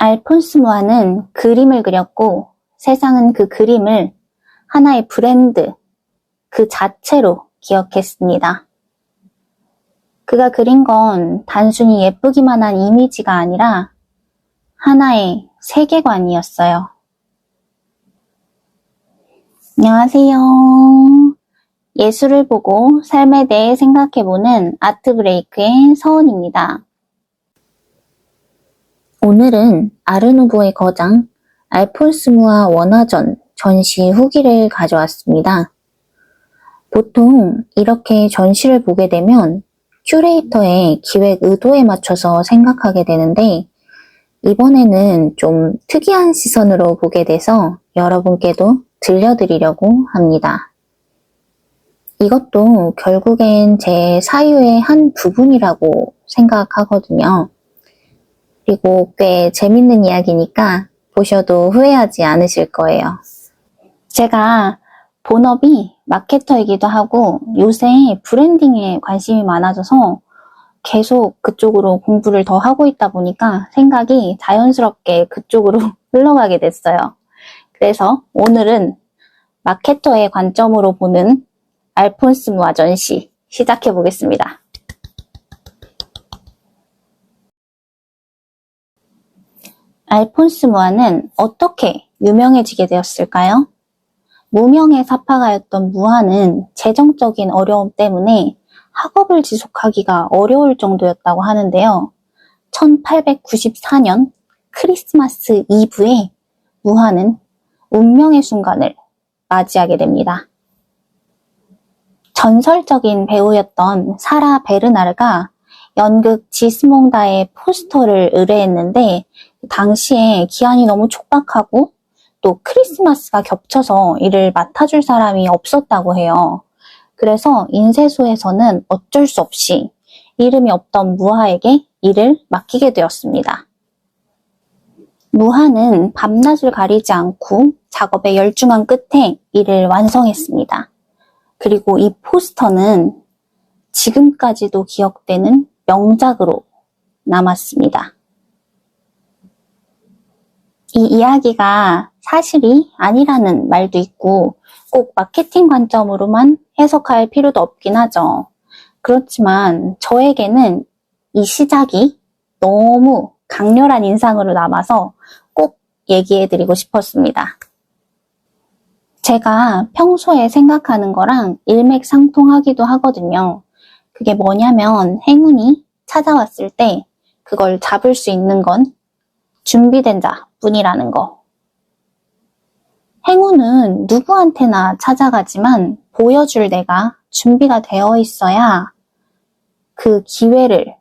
알폰스 무아는 그림을 그렸고 세상은 그 그림을 하나의 브랜드, 그 자체로 기억했습니다. 그가 그린 건 단순히 예쁘기만 한 이미지가 아니라 하나의 세계관이었어요. 안녕하세요. 예술을 보고 삶에 대해 생각해보는 아트브레이크의 서은입니다. 오늘은 아르누보의 거장 알폰스 무아 원화전 전시 후기를 가져왔습니다. 보통 이렇게 전시를 보게 되면 큐레이터의 기획 의도에 맞춰서 생각하게 되는데 이번에는 좀 특이한 시선으로 보게 돼서 여러분께도 들려드리려고 합니다. 이것도 결국엔 제 사유의 한 부분이라고 생각하거든요. 그리고 꽤 재밌는 이야기니까 보셔도 후회하지 않으실 거예요. 제가 본업이 마케터이기도 하고 요새 브랜딩에 관심이 많아져서 계속 그쪽으로 공부를 더 하고 있다 보니까 생각이 자연스럽게 그쪽으로 흘러가게 됐어요. 그래서 오늘은 마케터의 관점으로 보는 알폰스 무아 전시 시작해 보겠습니다. 알폰스 무아는 어떻게 유명해지게 되었을까요? 무명의 사파가였던 무아는 재정적인 어려움 때문에 학업을 지속하기가 어려울 정도였다고 하는데요. 1894년 크리스마스 이브에 무아는 운명의 순간을 맞이하게 됩니다. 전설적인 배우였던 사라 베르나르가 연극 지스몽다의 포스터를 의뢰했는데 당시에 기한이 너무 촉박하고 또 크리스마스가 겹쳐서 이를 맡아줄 사람이 없었다고 해요. 그래서 인쇄소에서는 어쩔 수 없이 이름이 없던 무아에게 이를 맡기게 되었습니다. 무아는 밤낮을 가리지 않고 작업에 열중한 끝에 이를 완성했습니다. 그리고 이 포스터는 지금까지도 기억되는 명작으로 남았습니다. 이 이야기가 사실이 아니라는 말도 있고 꼭 마케팅 관점으로만 해석할 필요도 없긴 하죠. 그렇지만 저에게는 이 시작이 너무 강렬한 인상으로 남아서 꼭 얘기해드리고 싶었습니다. 제가 평소에 생각하는 거랑 일맥상통하기도 하거든요. 그게 뭐냐면 행운이 찾아왔을 때 그걸 잡을 수 있는 건 준비된 자뿐이라는 거. 행운은 누구한테나 찾아가지만 보여줄 내가 준비가 되어 있어야 그 기회를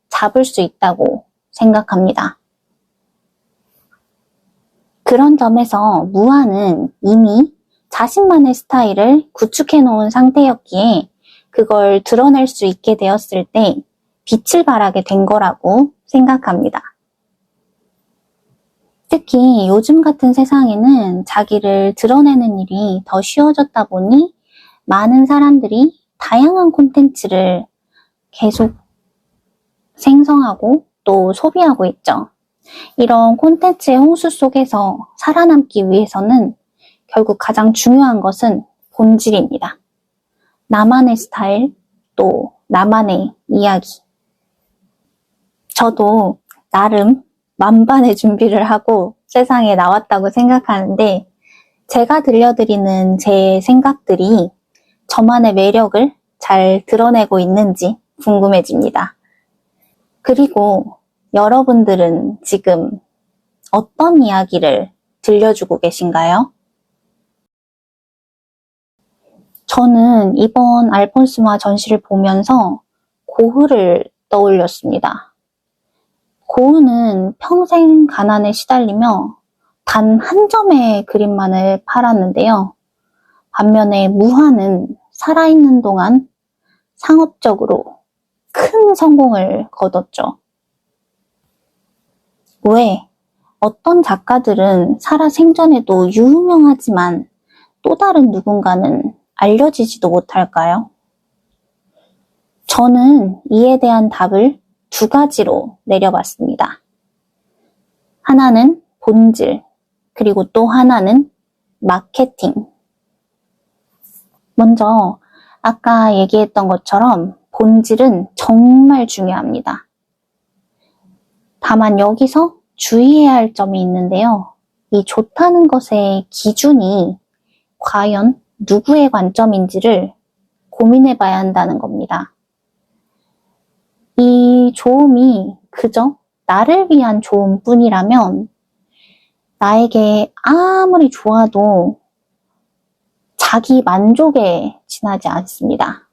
잡을 수 있다고 생각합니다. 그런 점에서 무아는 이미 자신만의 스타일을 구축해 놓은 상태였기에 그걸 드러낼 수 있게 되었을 때 빛을 발하게 된 거라고 생각합니다. 특히 요즘 같은 세상에는 자기를 드러내는 일이 더 쉬워졌다 보니 많은 사람들이 다양한 콘텐츠를 계속 생성하고 또 소비하고 있죠. 이런 콘텐츠의 홍수 속에서 살아남기 위해서는 결국 가장 중요한 것은 본질입니다. 나만의 스타일, 또 나만의 이야기. 저도 나름 만반의 준비를 하고 세상에 나왔다고 생각하는데 제가 들려드리는 제 생각들이 저만의 매력을 잘 드러내고 있는지 궁금해집니다. 그리고 여러분들은 지금 어떤 이야기를 들려주고 계신가요? 저는 이번 알폰스 무아 전시를 보면서 고흐를 떠올렸습니다. 고흐는 평생 가난에 시달리며 단 한 점의 그림만을 팔았는데요. 반면에 무아는 살아있는 동안 상업적으로 큰 성공을 거뒀죠. 왜? 어떤 작가들은 살아 생전에도 유명하지만 또 다른 누군가는 알려지지도 못할까요? 저는 이에 대한 답을 두 가지로 내려봤습니다. 하나는 본질, 그리고 또 하나는 마케팅. 먼저 아까 얘기했던 것처럼 본질은 정말 중요합니다. 다만 여기서 주의해야 할 점이 있는데요. 이 좋다는 것의 기준이 과연 누구의 관점인지를 고민해 봐야 한다는 겁니다. 이 좋음이 그저 나를 위한 좋음뿐이라면 나에게 아무리 좋아도 자기 만족에 지나지 않습니다.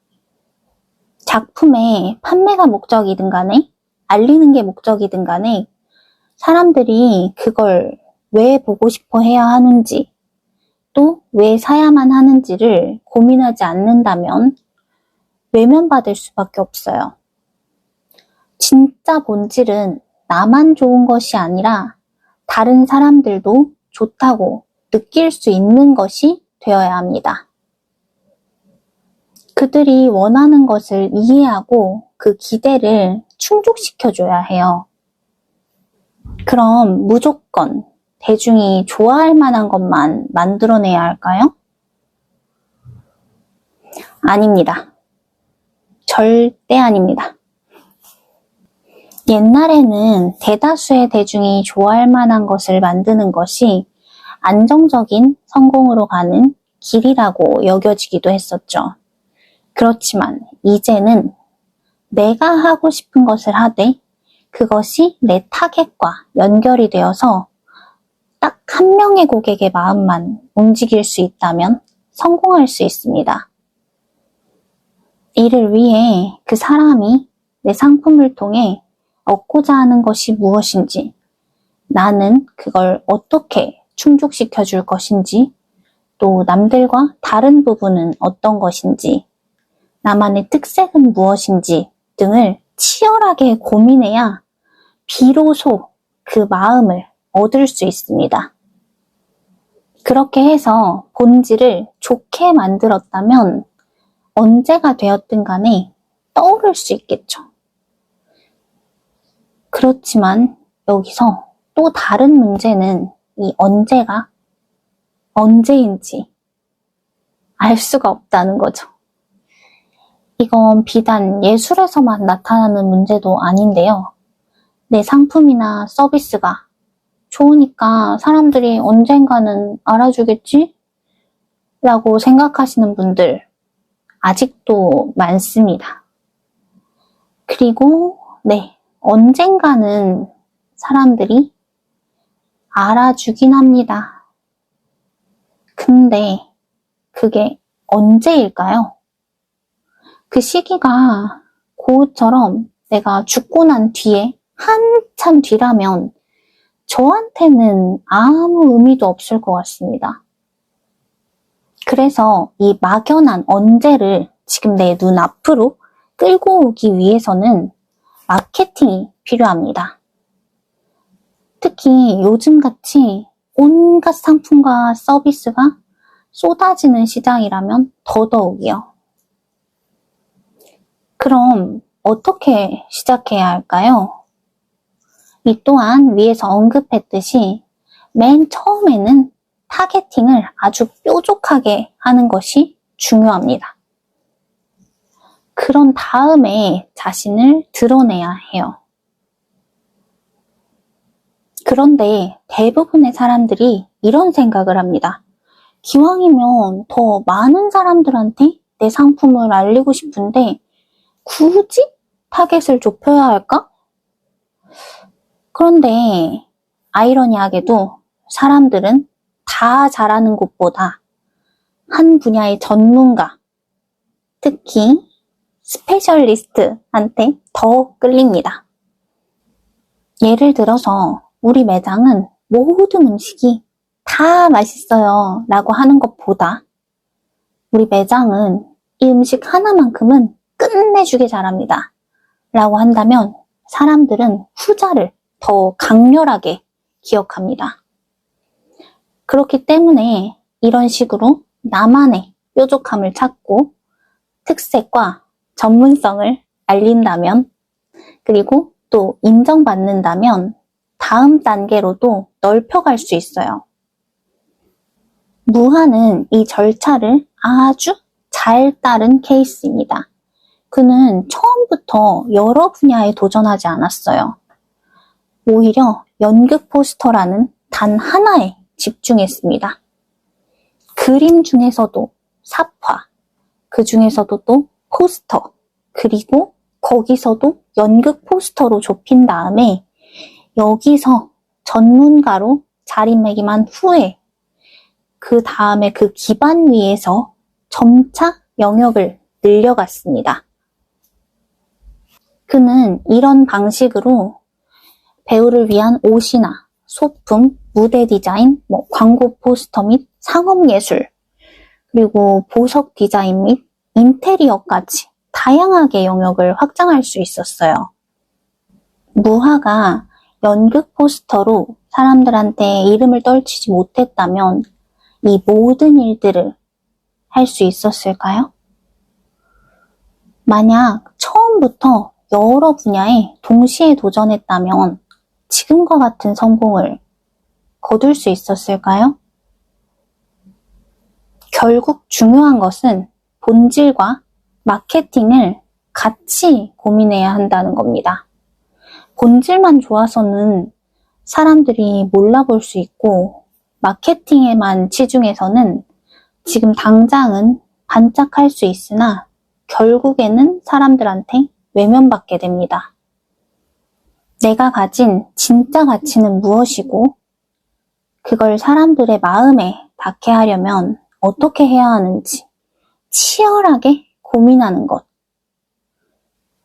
작품의 판매가 목적이든 간에 알리는 게 목적이든 간에 사람들이 그걸 왜 보고 싶어 해야 하는지 또 왜 사야만 하는지를 고민하지 않는다면 외면받을 수밖에 없어요. 진짜 본질은 나만 좋은 것이 아니라 다른 사람들도 좋다고 느낄 수 있는 것이 되어야 합니다. 그들이 원하는 것을 이해하고 그 기대를 충족시켜줘야 해요. 그럼 무조건 대중이 좋아할 만한 것만 만들어내야 할까요? 아닙니다. 절대 아닙니다. 옛날에는 대다수의 대중이 좋아할 만한 것을 만드는 것이 안정적인 성공으로 가는 길이라고 여겨지기도 했었죠. 그렇지만 이제는 내가 하고 싶은 것을 하되 그것이 내 타겟과 연결이 되어서 딱 한 명의 고객의 마음만 움직일 수 있다면 성공할 수 있습니다. 이를 위해 그 사람이 내 상품을 통해 얻고자 하는 것이 무엇인지, 나는 그걸 어떻게 충족시켜 줄 것인지, 또 남들과 다른 부분은 어떤 것인지, 나만의 특색은 무엇인지 등을 치열하게 고민해야 비로소 그 마음을 얻을 수 있습니다. 그렇게 해서 본질을 좋게 만들었다면 언제가 되었든 간에 떠오를 수 있겠죠. 그렇지만 여기서 또 다른 문제는 이 언제가 언제인지 알 수가 없다는 거죠. 이건 비단 예술에서만 나타나는 문제도 아닌데요. 내 상품이나 서비스가 좋으니까 사람들이 언젠가는 알아주겠지? 라고 생각하시는 분들 아직도 많습니다. 그리고 언젠가는 사람들이 알아주긴 합니다. 근데 그게 언제일까요? 그 시기가 고흐처럼 내가 죽고 난 뒤에 한참 뒤라면 저한테는 아무 의미도 없을 것 같습니다. 그래서 이 막연한 언제를 지금 내 눈앞으로 끌고 오기 위해서는 마케팅이 필요합니다. 특히 요즘같이 온갖 상품과 서비스가 쏟아지는 시장이라면 더더욱이요. 그럼 어떻게 시작해야 할까요? 이 또한 위에서 언급했듯이 맨 처음에는 타겟팅을 아주 뾰족하게 하는 것이 중요합니다. 그런 다음에 자신을 드러내야 해요. 그런데 대부분의 사람들이 이런 생각을 합니다. 기왕이면 더 많은 사람들한테 내 상품을 알리고 싶은데 굳이 타겟을 좁혀야 할까? 그런데 아이러니하게도 사람들은 다 잘하는 곳보다 한 분야의 전문가, 특히 스페셜리스트한테 더 끌립니다. 예를 들어서 우리 매장은 모든 음식이 다 맛있어요 라고 하는 것보다 우리 매장은 이 음식 하나만큼은 끝내주게 잘합니다 라고 한다면 사람들은 후자를 더 강렬하게 기억합니다. 그렇기 때문에 이런 식으로 나만의 뾰족함을 찾고 특색과 전문성을 알린다면, 그리고 또 인정받는다면 다음 단계로도 넓혀갈 수 있어요. 무하는 이 절차를 아주 잘 따른 케이스입니다. 그는 처음부터 여러 분야에 도전하지 않았어요. 오히려 연극 포스터라는 단 하나에 집중했습니다. 그림 중에서도 삽화, 그 중에서도 또 포스터, 그리고 거기서도 연극 포스터로 좁힌 다음에 여기서 전문가로 자리매김한 후에 그 다음에 그 기반 위에서 점차 영역을 늘려갔습니다. 그는 이런 방식으로 배우를 위한 옷이나 소품, 무대 디자인, 광고 포스터 및 상업예술, 그리고 보석 디자인 및 인테리어까지 다양하게 영역을 확장할 수 있었어요. 무하가 연극 포스터로 사람들한테 이름을 떨치지 못했다면 이 모든 일들을 할 수 있었을까요? 만약 처음부터 여러 분야에 동시에 도전했다면 지금과 같은 성공을 거둘 수 있었을까요? 결국 중요한 것은 본질과 마케팅을 같이 고민해야 한다는 겁니다. 본질만 좋아서는 사람들이 몰라볼 수 있고 마케팅에만 치중해서는 지금 당장은 반짝할 수 있으나 결국에는 사람들한테 외면받게 됩니다. 내가 가진 진짜 가치는 무엇이고 그걸 사람들의 마음에 닿게 하려면 어떻게 해야 하는지 치열하게 고민하는 것.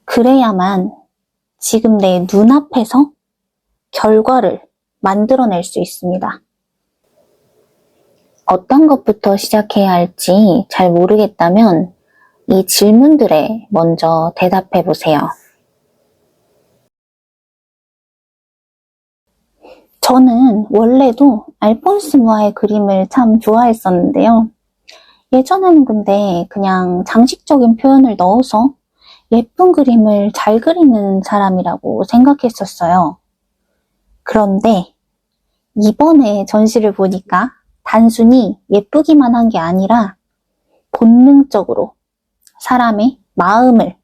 그래야만 지금 내 눈앞에서 결과를 만들어낼 수 있습니다. 어떤 것부터 시작해야 할지 잘 모르겠다면 이 질문들에 먼저 대답해 보세요. 저는 원래도 알폰스 무아의 그림을 참 좋아했었는데요. 예전에는 근데 그냥 장식적인 표현을 넣어서 예쁜 그림을 잘 그리는 사람이라고 생각했었어요. 그런데 이번에 전시를 보니까 단순히 예쁘기만 한 게 아니라 본능적으로 사람의 마음을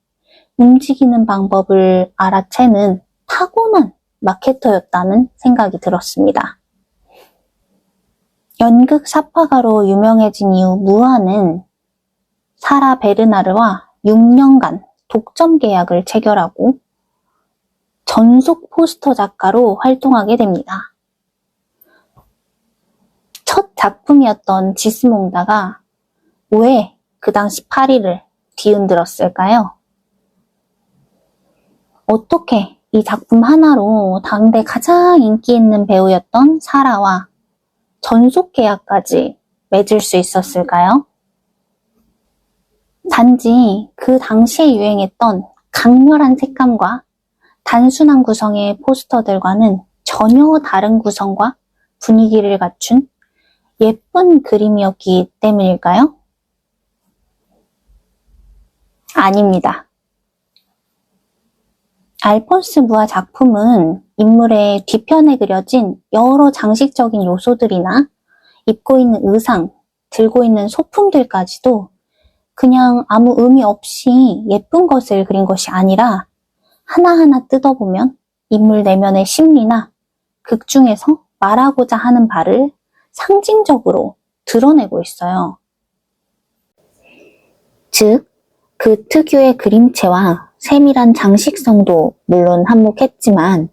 움직이는 방법을 알아채는 타고난 마케터였다는 생각이 들었습니다. 연극 삽화가로 유명해진 이후 무하는 사라 베르나르와 6년간 독점 계약을 체결하고 전속 포스터 작가로 활동하게 됩니다. 첫 작품이었던 지스몽다가 왜 그 당시 파리를 뒤흔들었을까요? 어떻게 이 작품 하나로 당대 가장 인기 있는 배우였던 사라와 전속 계약까지 맺을 수 있었을까요? 단지 그 당시에 유행했던 강렬한 색감과 단순한 구성의 포스터들과는 전혀 다른 구성과 분위기를 갖춘 예쁜 그림이었기 때문일까요? 아닙니다. 알폰스 무아 작품은 인물의 뒤편에 그려진 여러 장식적인 요소들이나 입고 있는 의상, 들고 있는 소품들까지도 그냥 아무 의미 없이 예쁜 것을 그린 것이 아니라 하나하나 뜯어보면 인물 내면의 심리나 극 중에서 말하고자 하는 바를 상징적으로 드러내고 있어요. 즉, 그 특유의 그림체와 세밀한 장식성도 물론 한몫했지만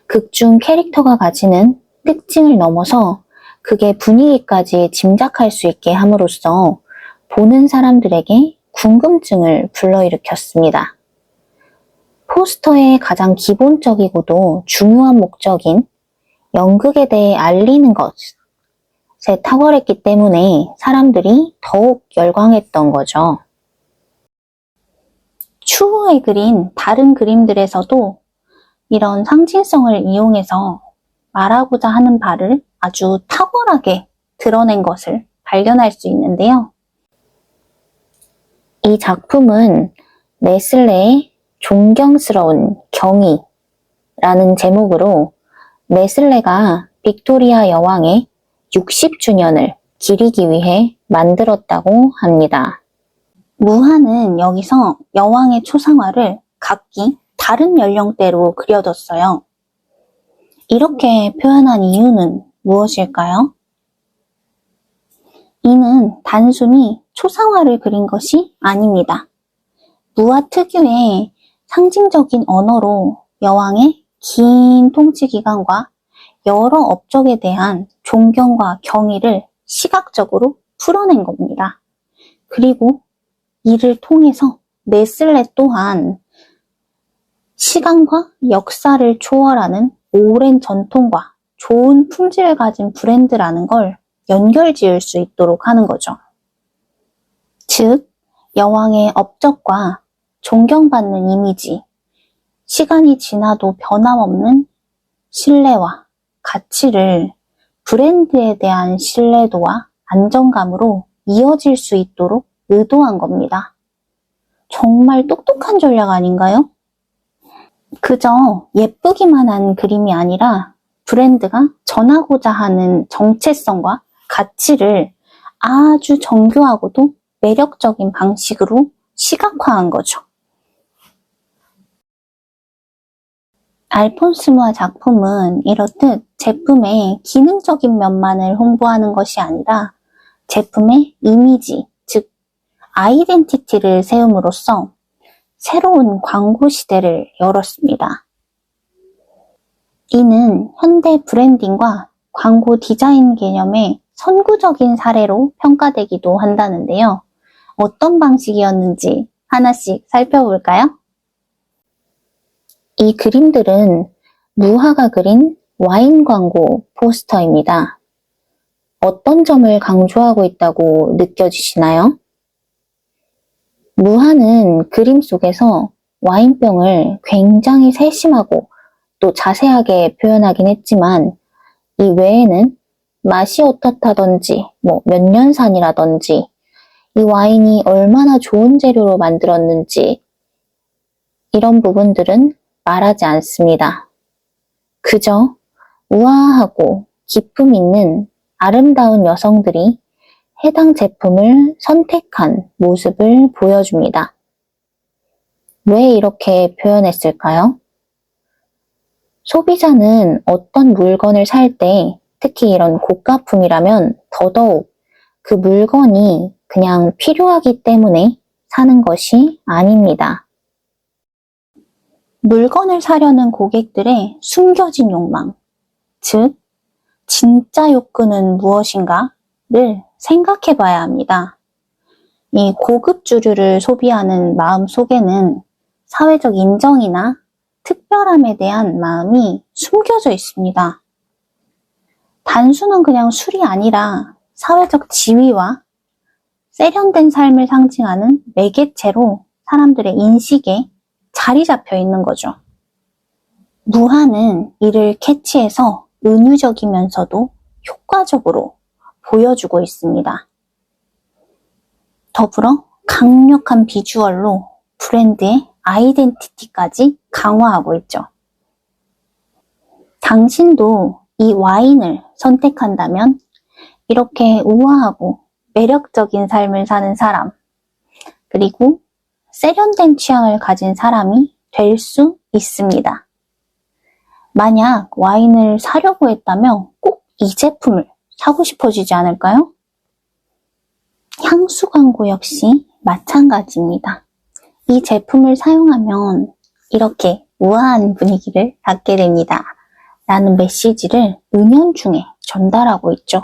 극중 캐릭터가 가지는 특징을 넘어서 극의 분위기까지 짐작할 수 있게 함으로써 보는 사람들에게 궁금증을 불러일으켰습니다. 포스터의 가장 기본적이고도 중요한 목적인 연극에 대해 알리는 것에 탁월했기 때문에 사람들이 더욱 열광했던 거죠. 추후에 그린 다른 그림들에서도 이런 상징성을 이용해서 말하고자 하는 바를 아주 탁월하게 드러낸 것을 발견할 수 있는데요. 이 작품은 네슬레의 존경스러운 경이라는 제목으로 네슬레가 빅토리아 여왕의 60주년을 기리기 위해 만들었다고 합니다. 무하는 여기서 여왕의 초상화를 각기 다른 연령대로 그려뒀어요. 이렇게 표현한 이유는 무엇일까요? 이는 단순히 초상화를 그린 것이 아닙니다. 무하 특유의 상징적인 언어로 여왕의 긴 통치 기간과 여러 업적에 대한 존경과 경의를 시각적으로 풀어낸 겁니다. 그리고 이를 통해서 네슬레 또한 시간과 역사를 초월하는 오랜 전통과 좋은 품질을 가진 브랜드라는 걸 연결지을 수 있도록 하는 거죠. 즉, 여왕의 업적과 존경받는 이미지, 시간이 지나도 변함없는 신뢰와 가치를 브랜드에 대한 신뢰도와 안정감으로 이어질 수 있도록 의도한 겁니다. 정말 똑똑한 전략 아닌가요? 그저 예쁘기만 한 그림이 아니라 브랜드가 전하고자 하는 정체성과 가치를 아주 정교하고도 매력적인 방식으로 시각화한 거죠. 알폰스 무하 작품은 이렇듯 제품의 기능적인 면만을 홍보하는 것이 아니라 제품의 이미지, 즉 아이덴티티를 세움으로써 새로운 광고 시대를 열었습니다. 이는 현대 브랜딩과 광고 디자인 개념의 선구적인 사례로 평가되기도 한다는데요. 어떤 방식이었는지 하나씩 살펴볼까요? 이 그림들은 무하가 그린 와인 광고 포스터입니다. 어떤 점을 강조하고 있다고 느껴지시나요? 무하는 그림 속에서 와인병을 굉장히 세심하고 또 자세하게 표현하긴 했지만 이 외에는 맛이 어떻다든지 몇 년산이라든지 이 와인이 얼마나 좋은 재료로 만들었는지 이런 부분들은 말하지 않습니다. 그저 우아하고 기품 있는 아름다운 여성들이 해당 제품을 선택한 모습을 보여줍니다. 왜 이렇게 표현했을까요? 소비자는 어떤 물건을 살 때, 특히 이런 고가품이라면 더더욱 그 물건이 그냥 필요하기 때문에 사는 것이 아닙니다. 물건을 사려는 고객들의 숨겨진 욕망, 즉 진짜 욕구는 무엇인가를 생각해 봐야 합니다. 이 고급 주류를 소비하는 마음 속에는 사회적 인정이나 특별함에 대한 마음이 숨겨져 있습니다. 단순한 그냥 술이 아니라 사회적 지위와 세련된 삶을 상징하는 매개체로 사람들의 인식에 자리 잡혀 있는 거죠. 무하는 이를 캐치해서 은유적이면서도 효과적으로 보여주고 있습니다. 더불어 강력한 비주얼로 브랜드의 아이덴티티까지 강화하고 있죠. 당신도 이 와인을 선택한다면 이렇게 우아하고 매력적인 삶을 사는 사람, 그리고 세련된 취향을 가진 사람이 될 수 있습니다. 만약 와인을 사려고 했다면 꼭 이 제품을 사고 싶어지지 않을까요? 향수 광고 역시 마찬가지입니다. 이 제품을 사용하면 이렇게 우아한 분위기를 갖게 됩니다. 라는 메시지를 은연중에 전달하고 있죠.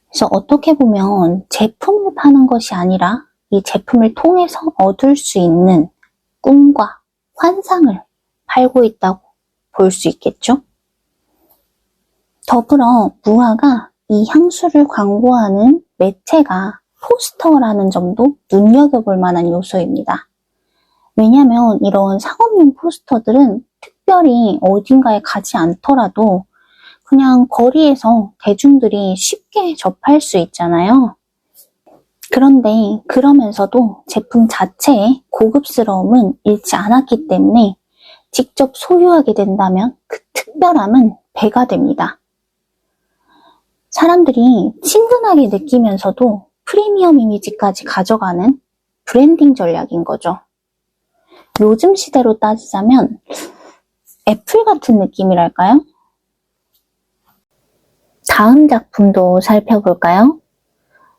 그래서 어떻게 보면 제품을 파는 것이 아니라 이 제품을 통해서 얻을 수 있는 꿈과 환상을 팔고 있다고 볼 수 있겠죠? 더불어 무하가 이 향수를 광고하는 매체가 포스터라는 점도 눈여겨볼 만한 요소입니다. 왜냐하면 이런 상업용 포스터들은 특별히 어딘가에 가지 않더라도 그냥 거리에서 대중들이 쉽게 접할 수 있잖아요. 그런데 그러면서도 제품 자체의 고급스러움은 잃지 않았기 때문에 직접 소유하게 된다면 그 특별함은 배가 됩니다. 사람들이 친근하게 느끼면서도 프리미엄 이미지까지 가져가는 브랜딩 전략인 거죠. 요즘 시대로 따지자면 애플 같은 느낌이랄까요? 다음 작품도 살펴볼까요?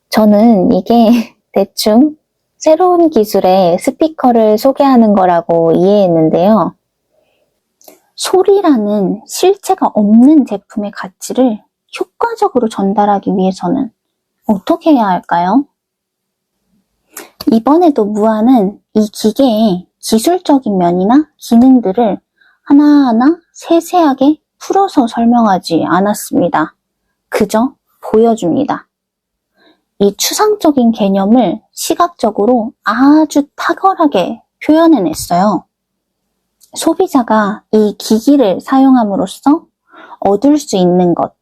저는 이게 대충 새로운 기술의 스피커를 소개하는 거라고 이해했는데요. 소리라는 실체가 없는 제품의 가치를 효과적으로 전달하기 위해서는 어떻게 해야 할까요? 이번에도 무한은 이 기계의 기술적인 면이나 기능들을 하나하나 세세하게 풀어서 설명하지 않았습니다. 그저 보여줍니다. 이 추상적인 개념을 시각적으로 아주 탁월하게 표현해냈어요. 소비자가 이 기기를 사용함으로써 얻을 수 있는 것,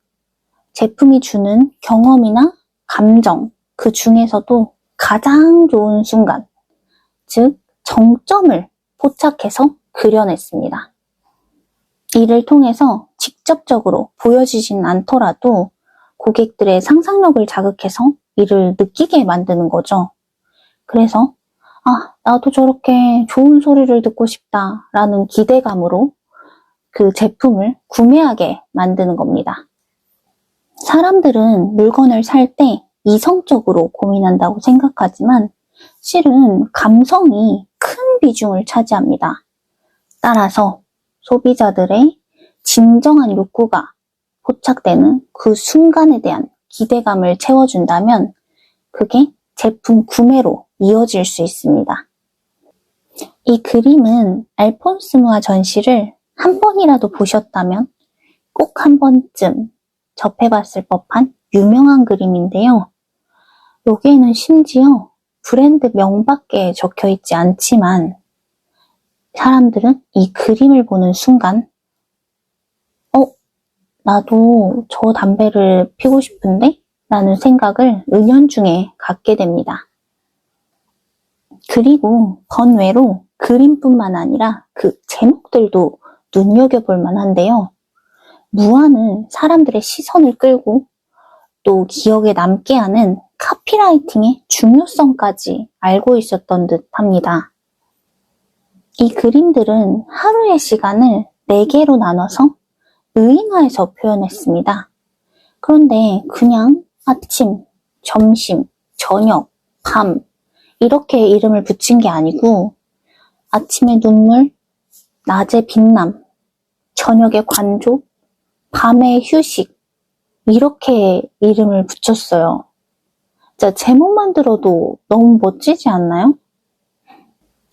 제품이 주는 경험이나 감정, 그 중에서도 가장 좋은 순간, 즉 정점을 포착해서 그려냈습니다. 이를 통해서 직접적으로 보여지진 않더라도 고객들의 상상력을 자극해서 이를 느끼게 만드는 거죠. 그래서 나도 저렇게 좋은 소리를 듣고 싶다라는 기대감으로 그 제품을 구매하게 만드는 겁니다. 사람들은 물건을 살 때 이성적으로 고민한다고 생각하지만 실은 감성이 큰 비중을 차지합니다. 따라서 소비자들의 진정한 욕구가 포착되는 그 순간에 대한 기대감을 채워준다면 그게 제품 구매로 이어질 수 있습니다. 이 그림은 알폰스 무아 전시를 한 번이라도 보셨다면 꼭 한 번쯤 접해봤을 법한 유명한 그림인데요. 여기에는 심지어 브랜드 명밖에 적혀있지 않지만 사람들은 이 그림을 보는 순간 나도 저 담배를 피고 싶은데? 라는 생각을 은연중에 갖게 됩니다. 그리고 번외로 그림뿐만 아니라 그 제목들도 눈여겨볼 만한데요. 무아는 사람들의 시선을 끌고 또 기억에 남게 하는 카피라이팅의 중요성까지 알고 있었던 듯 합니다. 이 그림들은 하루의 시간을 4개로 나눠서 의인화해서 표현했습니다. 그런데 그냥 아침, 점심, 저녁, 밤 이렇게 이름을 붙인 게 아니고 아침의 눈물, 낮의 빛남, 저녁의 관조, 밤의 휴식 이렇게 이름을 붙였어요. 진짜 제목만 들어도 너무 멋지지 않나요?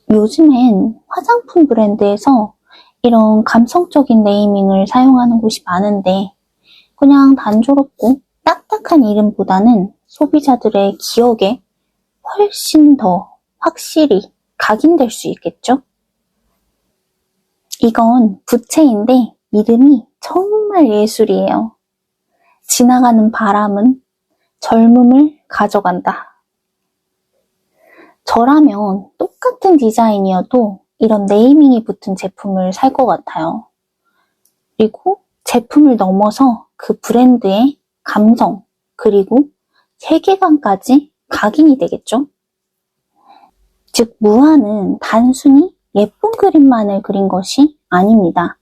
요즘엔 화장품 브랜드에서 이런 감성적인 네이밍을 사용하는 곳이 많은데 그냥 단조롭고 딱딱한 이름보다는 소비자들의 기억에 훨씬 더 확실히 각인될 수 있겠죠? 이건 부채인데 이름이 정말 예술이에요. 지나가는 바람은 젊음을 가져간다. 저라면 똑같은 디자인이어도 이런 네이밍이 붙은 제품을 살 것 같아요. 그리고 제품을 넘어서 그 브랜드의 감성, 그리고 세계관까지 각인이 되겠죠? 즉, 무아는 단순히 예쁜 그림만을 그린 것이 아닙니다.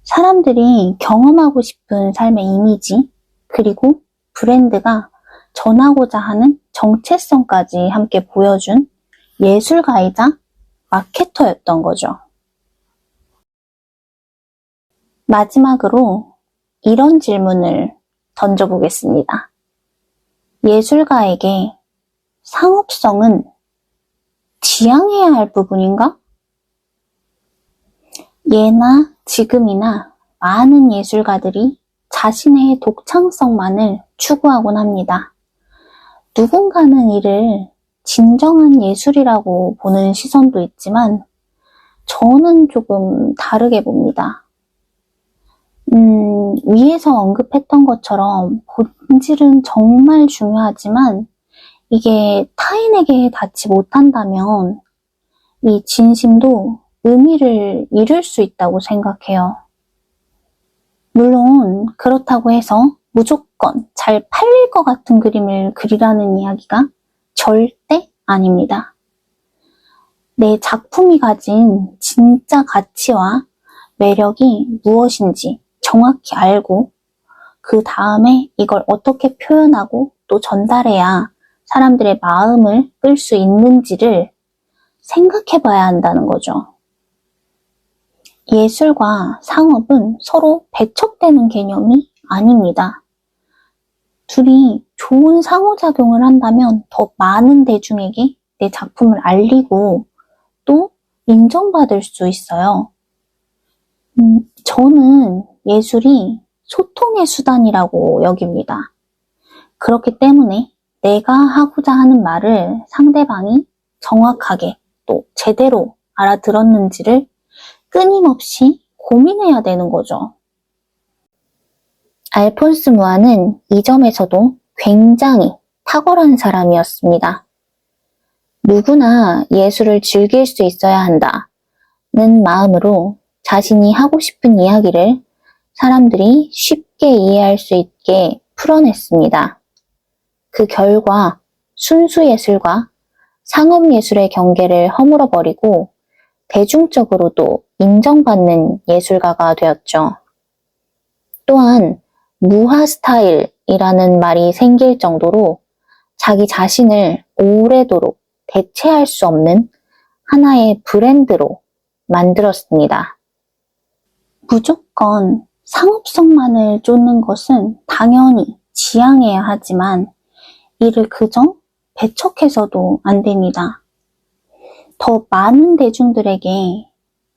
사람들이 경험하고 싶은 삶의 이미지, 그리고 브랜드가 전하고자 하는 정체성까지 함께 보여준 예술가이자 마케터였던 거죠. 마지막으로 이런 질문을 던져보겠습니다. 예술가에게 상업성은 지향해야 할 부분인가? 예나 지금이나 많은 예술가들이 자신의 독창성만을 추구하곤 합니다. 누군가는 이를 진정한 예술이라고 보는 시선도 있지만 저는 조금 다르게 봅니다. 위에서 언급했던 것처럼 본질은 정말 중요하지만 이게 타인에게 닿지 못한다면 이 진심도 의미를 잃을 수 있다고 생각해요. 물론 그렇다고 해서 무조건 잘 팔릴 것 같은 그림을 그리라는 이야기가 절대 아닙니다. 내 작품이 가진 진짜 가치와 매력이 무엇인지 정확히 알고 그 다음에 이걸 어떻게 표현하고 또 전달해야 사람들의 마음을 끌 수 있는지를 생각해 봐야 한다는 거죠. 예술과 상업은 서로 배척되는 개념이 아닙니다. 둘이 좋은 상호작용을 한다면 더 많은 대중에게 내 작품을 알리고 또 인정받을 수 있어요. 저는 예술이 소통의 수단이라고 여깁니다. 그렇기 때문에 내가 하고자 하는 말을 상대방이 정확하게 또 제대로 알아들었는지를 끊임없이 고민해야 되는 거죠. 알폰스 무아는 이 점에서도 굉장히 탁월한 사람이었습니다. 누구나 예술을 즐길 수 있어야 한다는 마음으로 자신이 하고 싶은 이야기를 사람들이 쉽게 이해할 수 있게 풀어냈습니다. 그 결과 순수예술과 상업예술의 경계를 허물어버리고 대중적으로도 인정받는 예술가가 되었죠. 또한 무화 스타일이라는 말이 생길 정도로 자기 자신을 오래도록 대체할 수 없는 하나의 브랜드로 만들었습니다. 무조건 상업성만을 쫓는 것은 당연히 지양해야 하지만 이를 그저 배척해서도 안 됩니다. 더 많은 대중들에게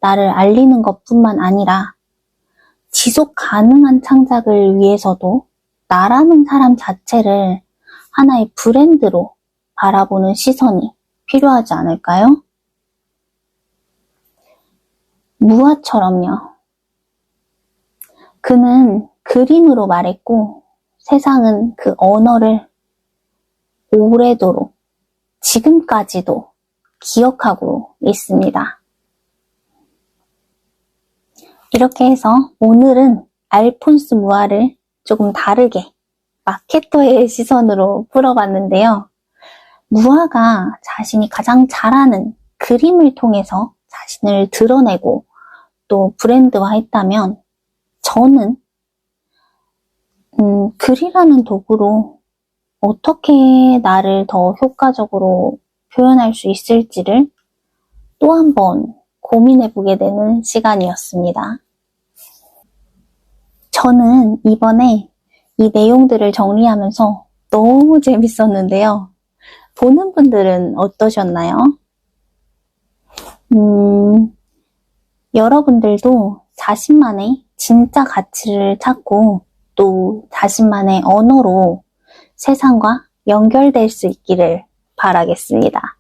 나를 알리는 것뿐만 아니라 지속 가능한 창작을 위해서도 나라는 사람 자체를 하나의 브랜드로 바라보는 시선이 필요하지 않을까요? 무아처럼요. 그는 그림으로 말했고 세상은 그 언어를 오래도록 지금까지도 기억하고 있습니다. 이렇게 해서 오늘은 알폰스 무아를 조금 다르게 마케터의 시선으로 풀어봤는데요. 무아가 자신이 가장 잘하는 그림을 통해서 자신을 드러내고 또 브랜드화했다면 저는 글이라는 도구로 어떻게 나를 더 효과적으로 표현할 수 있을지를 또 한 번 고민해보게 되는 시간이었습니다. 저는 이번에 이 내용들을 정리하면서 너무 재밌었는데요. 보는 분들은 어떠셨나요? 여러분들도 자신만의 진짜 가치를 찾고 또 자신만의 언어로 세상과 연결될 수 있기를 바라겠습니다.